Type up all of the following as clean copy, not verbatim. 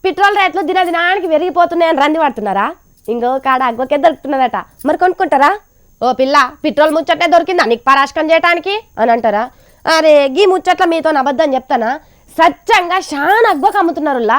Petrol రేట్లు దినానికి పెరిగిపోతున్నాయని రంది పడుతున్నారా? ఇంకో కాడ అగ్గకే దొరుకుతున్నదట, మరి కొనుక్కుంటారా? ఓ పిల్ల, పెట్రోల్ ముచ్చటే దొరికిందా నీకు పరాశకం చేయడానికి అని అంటారా? అరే గీ ముచ్చట్ల మీతో అబద్ధం చెప్తానా? సత్యంగా చాలా అగ్గకు అమ్ముతున్నారులా.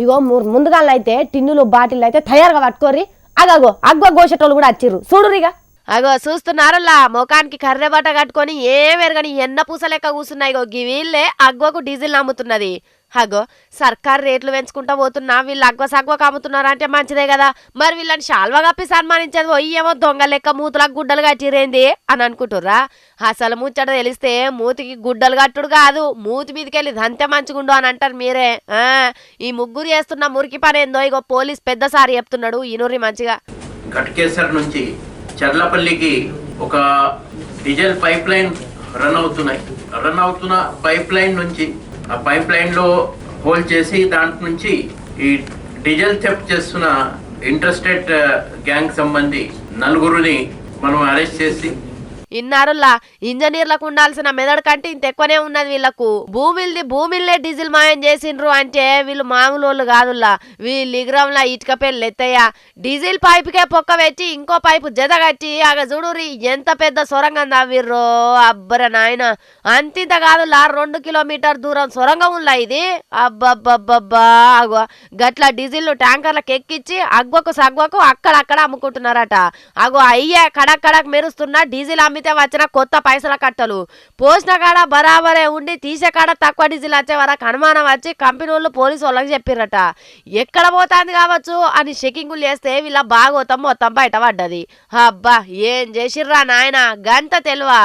ఇగో ముందుగాలైతే టిన్నులు బాటిల్ అయితే తయారుగా పట్టుకోరి. అగో అగ్గ గోసేటోళ్ళు కూడా వచ్చిర్రు చూడురిగా. అగో చూస్తున్నారులా, ముఖానికి కర్రె బట్ట కట్టుకొని ఏమెరగని ఎన్న పూస లెక్క కూర్చున్నాయి. గీ వీళ్ళే అగ్గకు డీజిల్ అమ్ముతున్నది. అగో సర్కారు రేట్లు పెంచుకుంటా పోతున్నా వీళ్ళు అగ్వ సగ్వకు అమ్ముతున్నారు అంటే మంచిదే కదా. మరి వీళ్ళని శాల్వా కప్పి సన్మానించేది పోయేమో దొంగ లెక్క మూతులకు గుడ్డలు కట్టిరేంది అని అనుకుంటుర్రా? అసలు ముచ్చట తెలిస్తే మూతికి గుడ్డలు కట్టుడు కాదు, మూతి మీదకెళ్ళి దంతే మంచిగుండు అని అంటారు మీరే. ఈ ముగ్గురు చేస్తున్న మురికి పని ఏందో ఇగో పోలీస్ పెద్దసారి చెప్తున్నాడు, ఇనుర్రి మంచిగా. ఘటకేసర్ నుంచి చర్లపల్లికి ఒక డీజిల్ పైప్ లైన్ రన్ అవుతున్న పైప్ లైన్ నుంచి ఆ పైప్ లైన్ లో హోల్ చేసి దాంట్ నుంచి ఈ డీజిల్ థెఫ్ట్ చేస్తున్న ఇంటర్స్టేట్ గ్యాంగ్ సంబంధి 4 మనం అరెస్ట్ చేసి. ఇన్నారులా ఇంజనీర్లకు ఉండాల్సిన మెదడు కంటే ఇంత ఎక్కువనే ఉన్నది వీళ్లకు. భూమిల్నే డీజిల్ మాయం చేసిండ్రు అంటే వీళ్ళు మామూలు వాళ్ళు కాదుల్లా. వీళ్ళు ఇగ్రంలా ఇటుక పెళ్ళి ఎత్తయ్యా డీజిల్ పైపుకే పొక్క పెట్టి ఇంకో పైపు జత కట్టి అగ చూడురి ఎంత పెద్ద సొరంగం తవ్విర్రో. అబ్బర నాయన అంతింత కాదులా, 2 కిలోమీటర్ దూరం సొరంగం ఉందా ఇది. అబ్బబ్బబ్బబ్బా అగో గట్ల డీజిల్ ట్యాంకర్లకు ఎక్కించి అగ్వకు సగ్వకు అక్కడక్కడ అమ్ముకుంటున్నారట. అగో అయ్యే కడక్ మెరుస్తున్న డీజిల్ అమ్మితే వచ్చిన కొత్త పైసల కట్టలు పోసిన కాడ బరాబరే ఉండి తీసే కాడ తక్కువ డీజిల్ వచ్చే వరకు అనుమానం వచ్చి కంపెనీ వాళ్ళు పోలీసు వాళ్ళకి చెప్పిర్రట. ఎక్కడ పోతాంది కావచ్చు అని చెకింగులు చేస్తే వీళ్ళ భాగోతం మొత్తం బయట పడ్డది. అబ్బా ఏం చేసిర్రా నాయన గంత తెలివా.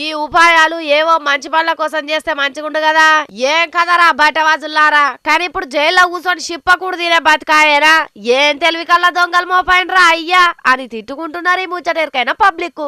ఈ ఉపాయాలు ఏవో మంచి పనుల కోసం చేస్తే మంచిగుండు కదా. ఏం కదరా బయటవాజులారా, కానీ ఇప్పుడు జైల్లో కూర్చొని షిప్పకూడు తినే బతికాయేరా. ఏం తెలివి కల్లా దొంగలు మోపాయినరా అయ్యా అని తిట్టుకుంటున్నారు ఈ ముచ్చటెరికైనా పబ్లిక్.